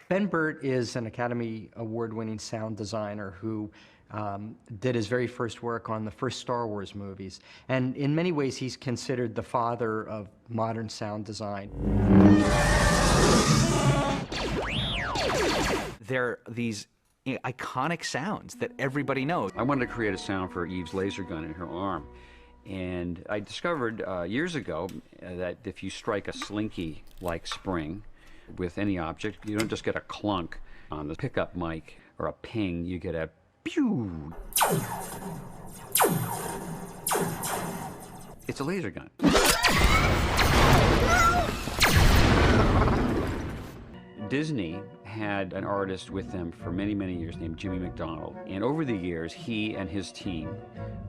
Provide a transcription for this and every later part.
Ben Burt is an Academy Award-winning sound designer who did his very first work on the first Star Wars movies. And in many ways, he's considered the father of modern sound design. There are these iconic sounds that everybody knows. I wanted to create a sound for Eve's laser gun in her arm. And I discovered years ago that if you strike a slinky-like spring with any object, you don't just get a clunk on the pickup mic or a ping, you get a pew. It's a laser gun. Disney had an artist with them for many, many years named Jimmy McDonald. And over the years, he and his team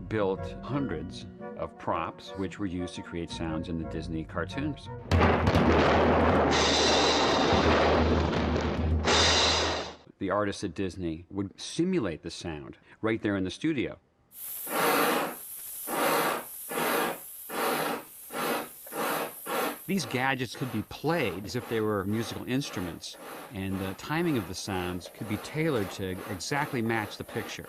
built hundreds of props which were used to create sounds in the Disney cartoons. The artists at Disney would simulate the sound right there in the studio. These gadgets could be played as if they were musical instruments, and the timing of the sounds could be tailored to exactly match the picture.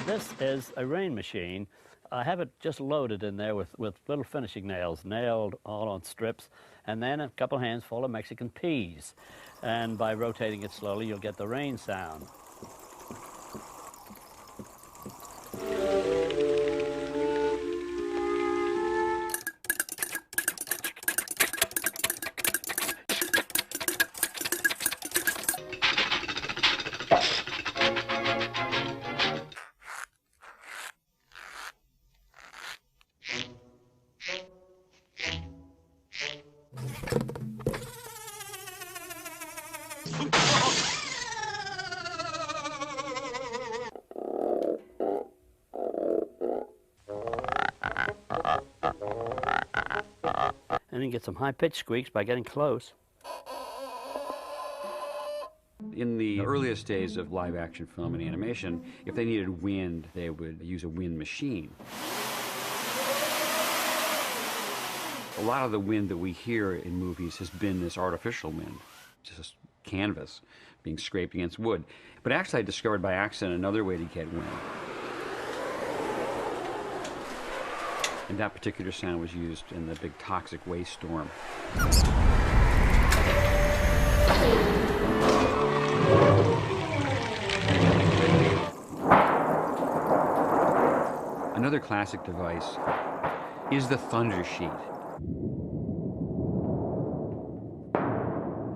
This is a rain machine. I have it just loaded in there with little finishing nails, nailed all on strips, and then a couple hands full of Mexican peas. And by rotating it slowly, you'll get the rain sound. And you can get some high-pitched squeaks by getting close. In the earliest days of live-action film and animation, if they needed wind, they would use a wind machine. A lot of the wind that we hear in movies has been this artificial wind, just canvas being scraped against wood. But actually I discovered by accident another way to get wind. And that particular sound was used in the big toxic waste storm. Another classic device is the thunder sheet.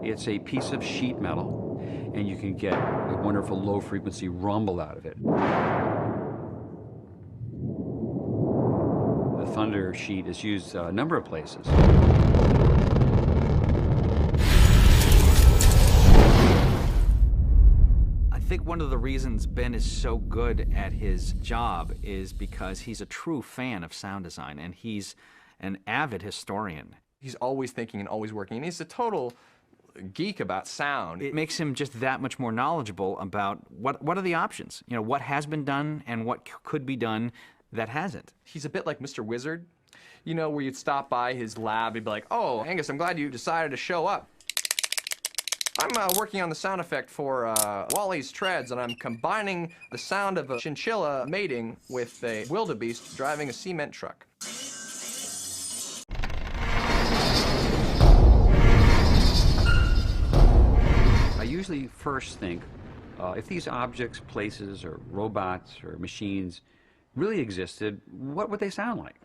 It's a piece of sheet metal, and you can get a wonderful low-frequency rumble out of it. The thunder sheet is used a number of places. I think one of the reasons Ben is so good at his job is because he's a true fan of sound design, and he's an avid historian. He's always thinking and always working, and he's a total geek about sound. It makes him just that much more knowledgeable about what are the options, you know, what has been done and what could be done that hasn't. He's a bit like Mr. Wizard, you know, where you'd stop by his lab, he'd be like, "Oh, Angus, I'm glad you decided to show up. I'm working on the sound effect for Wally's treads, and I'm combining the sound of a chinchilla mating with a wildebeest driving a cement truck." I usually first think, if these objects, places, or robots, or machines really existed, what would they sound like?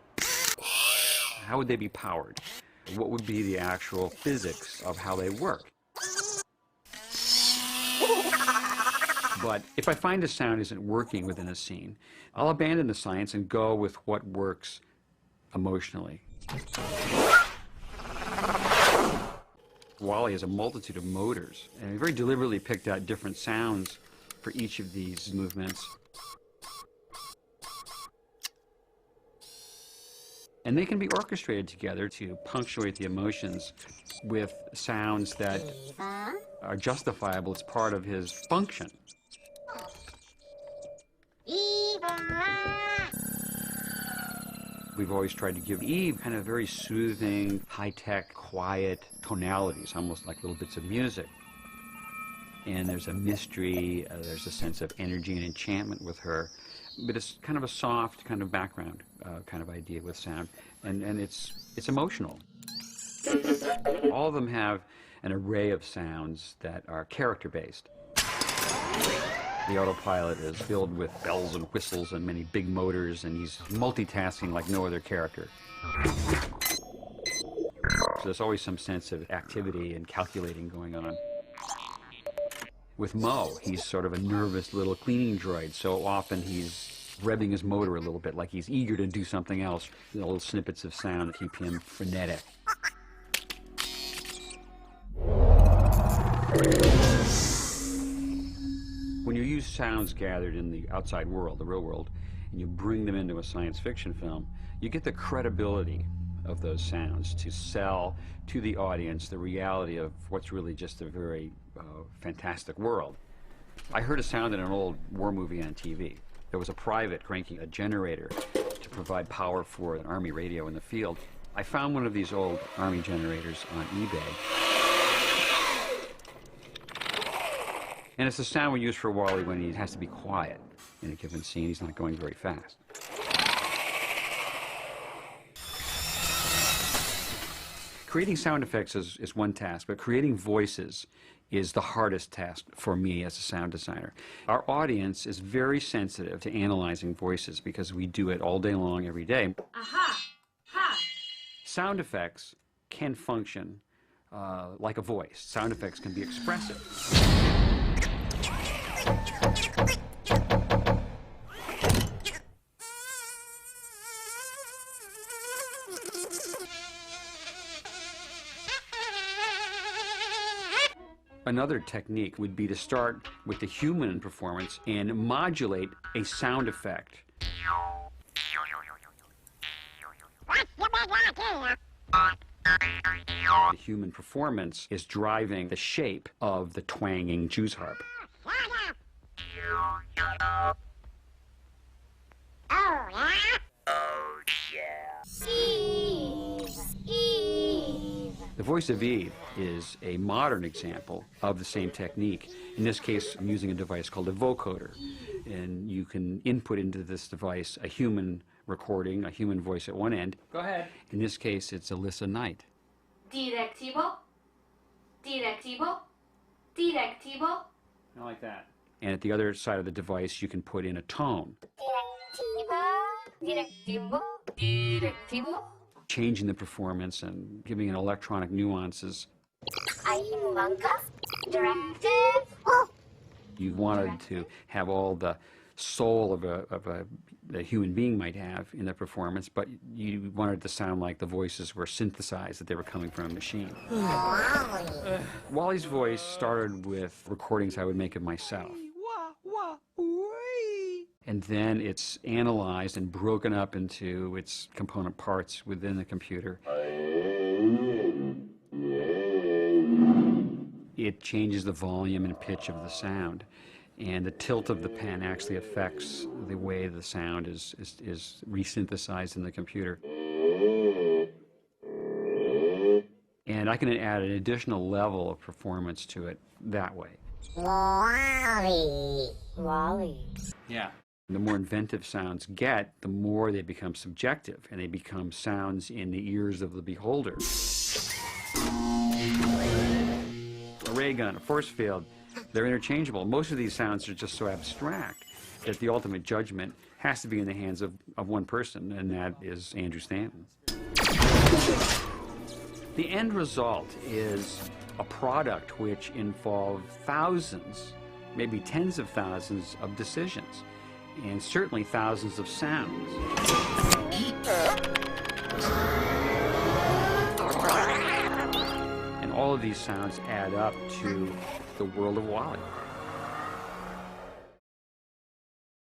How would they be powered? What would be the actual physics of how they work? But if I find a sound isn't working within a scene, I'll abandon the science and go with what works emotionally. Wally has a multitude of motors, and we very deliberately picked out different sounds for each of these movements. And they can be orchestrated together to punctuate the emotions with sounds that are justifiable as part of his function. We've always tried to give Eve kind of very soothing, high-tech, quiet tonalities, almost like little bits of music. And there's a mystery, there's a sense of energy and enchantment with her, but it's kind of a soft kind of background kind of idea with sound, and it's emotional. All of them have an array of sounds that are character-based. The autopilot is filled with bells and whistles and many big motors, and he's multitasking like no other character. So there's always some sense of activity and calculating going on. With Mo, he's sort of a nervous little cleaning droid, so often he's revving his motor a little bit, like he's eager to do something else. Little snippets of sound keep him frenetic. When you use sounds gathered in the outside world, the real world, and you bring them into a science fiction film, you get the credibility of those sounds to sell to the audience the reality of what's really just a very fantastic world. I heard a sound in an old war movie on TV. There was a private cranking a generator to provide power for an Army radio in the field. I found one of these old Army generators on eBay. And it's the sound we use for Wally when he has to be quiet in a given scene. He's not going very fast. Creating sound effects is one task, but creating voices is the hardest task for me as a sound designer. Our audience is very sensitive to analyzing voices because we do it all day long, every day. Aha! Ha! Sound effects can function like a voice. Sound effects can be expressive. Another technique would be to start with the human performance and modulate a sound effect. The human performance is driving the shape of the twanging Jew's harp. The voice of Eve is a modern example of the same technique. In this case, I'm using a device called a vocoder. And you can input into this device a human recording, a human voice at one end. Go ahead. In this case, it's Alyssa Knight. Directivo, directivo, directivo. I like that. And at the other side of the device, you can put in a tone, Directivo, directivo. changing the performance and giving it electronic nuances. Directive. You wanted to have all the soul of a human being might have in their performance, but you wanted it to sound like the voices were synthesized, that they were coming from a machine. Wally's voice started with recordings I would make of myself. And then it's analyzed and broken up into its component parts within the computer. It changes the volume and pitch of the sound. And the tilt of the pen actually affects the way the sound is resynthesized in the computer. And I can add an additional level of performance to it that way. Wally. Yeah. The more inventive sounds get, the more they become subjective, and they become sounds in the ears of the beholder. A ray gun, a force field, they're interchangeable. Most of these sounds are just so abstract that the ultimate judgment has to be in the hands of one person, and that is Andrew Stanton. The end result is a product which involves thousands, maybe tens of thousands of decisions, and certainly thousands of sounds. And all of these sounds add up to the world of Wally.